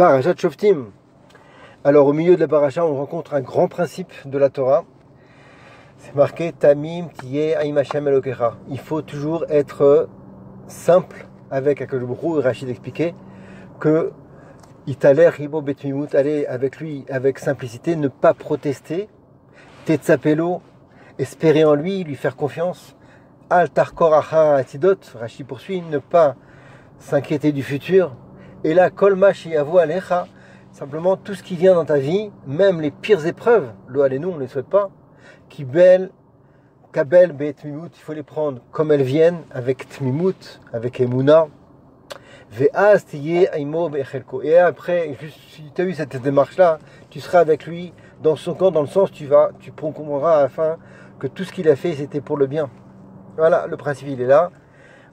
Parashat Shoftim. Alors au milieu de la paracha, on rencontre un grand principe de la Torah. C'est marqué Tamim Tiyeh Aim Hashem Elokecha. Il faut toujours être simple avec Akadosh Baruch Hu. Rachid expliquait que Italer Ribo Betmimut, aller avec lui avec simplicité, ne pas protester. Tetzapelo, espérer en lui faire confiance. Al Tarkor Achar Atidot, Rachid poursuit, ne pas s'inquiéter du futur. Et là, Kol Ma Sheyavu Alecha, simplement tout ce qui vient dans ta vie, même les pires épreuves, lo alenu, on ne les souhaite pas, Kibel, Kabel, Bet Tmimut, il faut les prendre comme elles viennent, avec Tmimut, avec Emouna. Ve'az Tiyeh Aimo Bechelko. Et après, si tu as eu cette démarche-là, tu seras avec lui dans son camp, dans le sens, tu comprendras à la fin que tout ce qu'il a fait, c'était pour le bien. Voilà, le principe, il est là.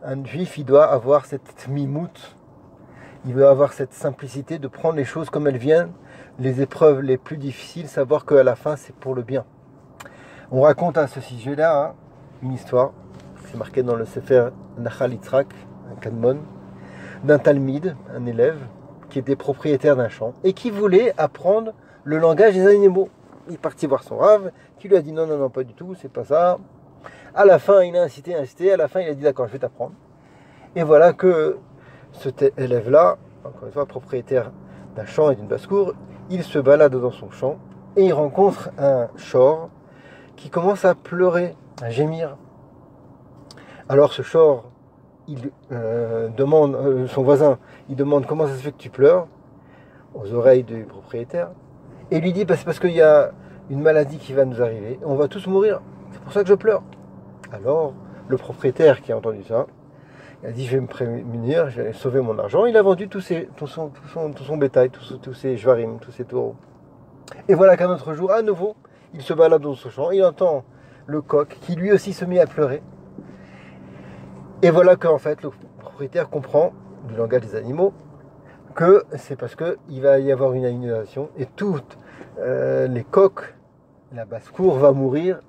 Un juif, il doit avoir cette Tmimut. Il veut avoir cette simplicité de prendre les choses comme elles viennent, les épreuves les plus difficiles, savoir qu'à la fin, c'est pour le bien. On raconte à ce sujet-là une histoire, c'est marqué dans le Sefer Nachal Yitzhak, un Kadmon, d'un Talmid, un élève, qui était propriétaire d'un champ et qui voulait apprendre le langage des animaux. Il est parti voir son Rav, qui lui a dit non, pas du tout, c'est pas ça. À la fin, il a incité, à la fin, il a dit d'accord, je vais t'apprendre. Et voilà que cet élève-là, encore une fois propriétaire d'un champ et d'une basse-cour, il se balade dans son champ et il rencontre un shor qui commence à pleurer, à gémir. Alors ce shor, il demande, son voisin, il demande comment ça se fait que tu pleures, aux oreilles du propriétaire, et lui dit c'est parce qu'il y a une maladie qui va nous arriver, on va tous mourir, c'est pour ça que je pleure. Alors le propriétaire qui a entendu ça, il a dit je vais me prémunir, je vais sauver mon argent. Il a vendu tout son bétail, tous ses jvarim, tous ses taureaux. Et voilà qu'un autre jour, à nouveau, il se balade dans son champ, il entend le coq qui lui aussi se met à pleurer. Et voilà qu'en fait le propriétaire comprend du langage des animaux que c'est parce qu'il va y avoir une inondation et toutes les coqs, la basse-cour va mourir.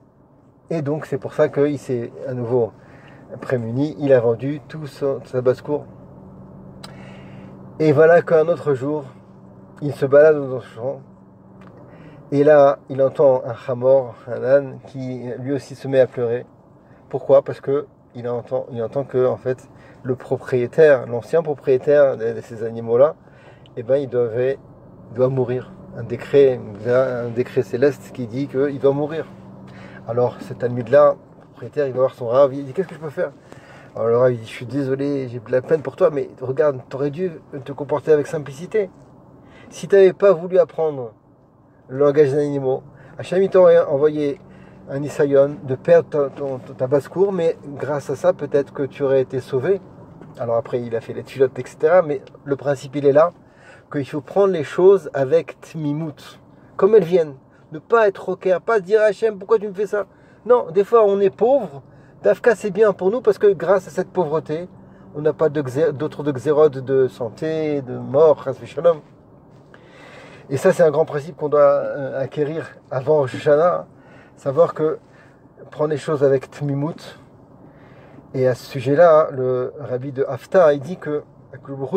Et donc c'est pour ça qu'il s'est à nouveau prémuni, il a vendu tout sa basse-cour. Et voilà qu'un autre jour, il se balade dans son champ, et là, il entend un chamor, un âne, qui lui aussi se met à pleurer. Pourquoi ? Parce que il entend que en fait, le propriétaire, l'ancien propriétaire de ces animaux-là, eh ben, il doit mourir. Un décret céleste qui dit qu'il doit mourir. Alors cet Talmid-là, propriétaire, il va voir son Rav, il dit qu'est-ce que je peux faire? Alors le Rav il dit je suis désolé, j'ai de la peine pour toi, mais regarde, tu aurais dû te comporter avec simplicité. Si tu n'avais pas voulu apprendre le langage des animaux, Hachem il t'aurait envoyé un Isayon de perdre ta basse-cour, mais grâce à ça peut-être que tu aurais été sauvé. Alors après il a fait les tulotes, etc. Mais le principe il est là, qu'il faut prendre les choses avec Tmimut, comme elles viennent. Ne pas être rocker, pas dire Hachem pourquoi tu me fais ça. Non, des fois on est pauvre, Dafka c'est bien pour nous parce que grâce à cette pauvreté, on n'a pas d'autres de xérode de santé, de mort, chas v'shalom. Et ça c'est un grand principe qu'on doit acquérir avant Rosh Hashanah, savoir que prendre les choses avec Tmimut. Et à ce sujet-là, le rabbi de Hafta, il dit que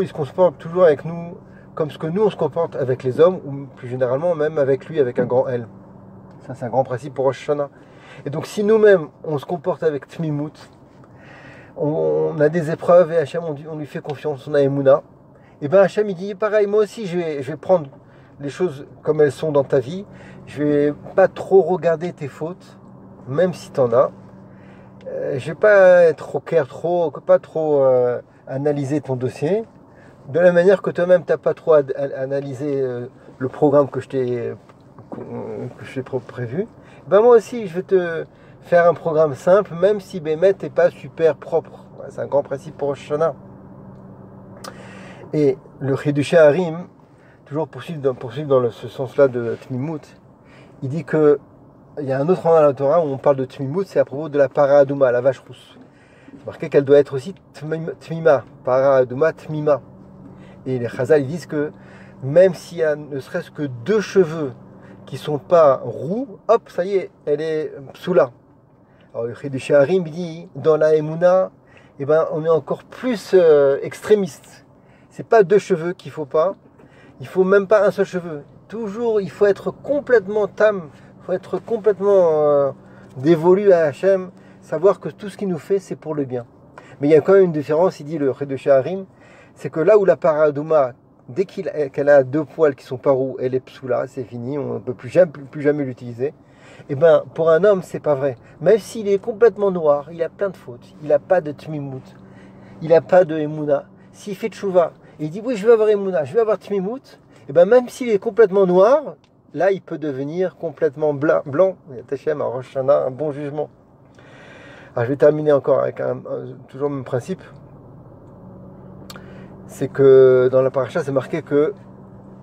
il se comporte toujours avec nous comme ce que nous on se comporte avec les hommes, ou plus généralement même avec lui, avec un grand L. Ça c'est un grand principe pour Rosh Hashanah. Et donc si nous-mêmes on se comporte avec Tmimut, on a des épreuves et Hachem on lui fait confiance, on a Emouna, et bien Hachem il dit pareil, moi aussi je vais prendre les choses comme elles sont dans ta vie, je vais pas trop regarder tes fautes, même si tu en as, je vais pas être rocker pas trop analyser ton dossier, de la manière que toi-même tu n'as pas trop analysé le programme que je t'ai prévu. Ben moi aussi, je vais te faire un programme simple, même si Bémet n'est pas super propre. C'est un grand principe pour Rosh Hashanah. Et le Chidushei Harim, toujours poursuivre dans ce sens-là de Tmimut, il dit qu'il y a un autre endroit dans la Torah où on parle de Tmimut, c'est à propos de la Para Aduma, la vache rousse. C'est marqué qu'elle doit être aussi Tmima, Para Aduma, Tmima. Et les Chazal, ils disent que même s'il y a ne serait-ce que 2 cheveux qui sont pas roux, hop, ça y est, elle est psoula. Alors le Chidushei Harim dit, dans la Emouna, eh ben, on est encore plus extrémiste. C'est pas 2 cheveux qu'il faut pas, Il faut même pas un seul cheveu. Toujours, il faut être complètement tam, il faut être complètement dévolu à Hachem, savoir que tout ce qu'il nous fait, c'est pour le bien. Mais il y a quand même une différence, il dit le Chedosh Harim, c'est que là où la paradouma, dès qu'elle a deux poils qui sont parous, elle est psoula, c'est fini, on ne peut plus jamais l'utiliser. Et bien, pour un homme, c'est pas vrai. Même s'il est complètement noir, il a plein de fautes, il n'a pas de tmimout, il n'a pas de Emouna. S'il fait tchouva, et il dit oui, je veux avoir Emouna, je veux avoir tmimout, et bien même s'il est complètement noir, là, il peut devenir complètement blanc. Tachem, un Rosh Hashanah, un bon jugement. Alors, je vais terminer encore avec toujours le même principe. C'est que dans la paracha, c'est marqué que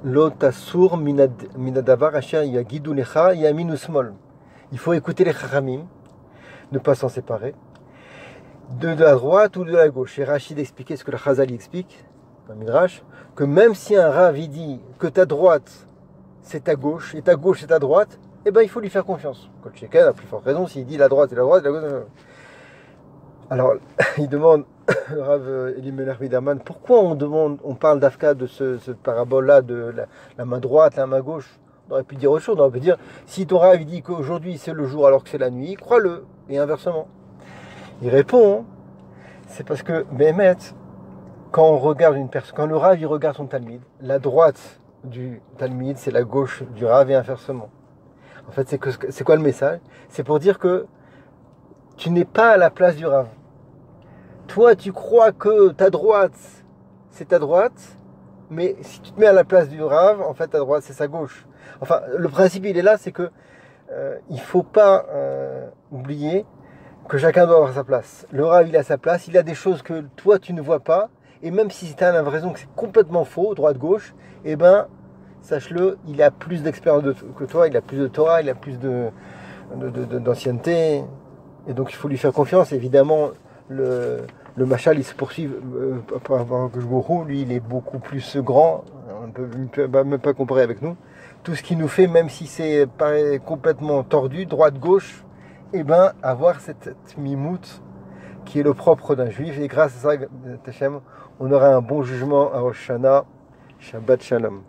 l'otasur minadavar asher yagidu lecha yamin usmol. Il faut écouter les chachamim, ne pas s'en séparer, de la droite ou de la gauche. Et Rachid expliquait ce que le Chazali explique, dans le Midrash, que même si un Rav dit que ta droite c'est ta gauche et ta gauche c'est ta droite, eh ben il faut lui faire confiance. Quand Shekel a plus forte raison s'il dit la droite c'est la droite, la gauche. Alors il demande le Rav Elimelech Biderman, pourquoi on parle d'Afka de ce parabole-là de la main droite, la main gauche? On aurait pu dire autre chose, on aurait pu dire si ton Rav dit qu'aujourd'hui c'est le jour alors que c'est la nuit, crois-le, et inversement. Il répond, c'est parce que Béhémet, quand on regarde une personne, quand le Rav il regarde son Talmid, la droite du Talmid c'est la gauche du Rav et inversement. En fait, c'est quoi le message? C'est pour dire que tu n'es pas à la place du Rav. Toi, tu crois que ta droite, c'est ta droite, mais si tu te mets à la place du Rav, en fait, ta droite, c'est sa gauche. Enfin, le principe, il est là, c'est que il ne faut pas oublier que chacun doit avoir sa place. Le Rav, il a sa place, il a des choses que toi, tu ne vois pas, et même si tu as l'impression que c'est complètement faux, droite-gauche, eh ben, sache-le, il a plus d'expérience que toi, il a plus de Torah, il a plus d'ancienneté, et donc il faut lui faire confiance. Évidemment, le machal il se poursuit par rapport à Gourou, lui il est beaucoup plus grand, on ne peut même pas comparer avec nous. Tout ce qu'il nous fait, même si c'est complètement tordu, droite-gauche, et ben avoir cette mimoute qui est le propre d'un juif, et grâce à ça, Tachem, on aura un bon jugement à Rosh Hashanah. Shabbat Shalom.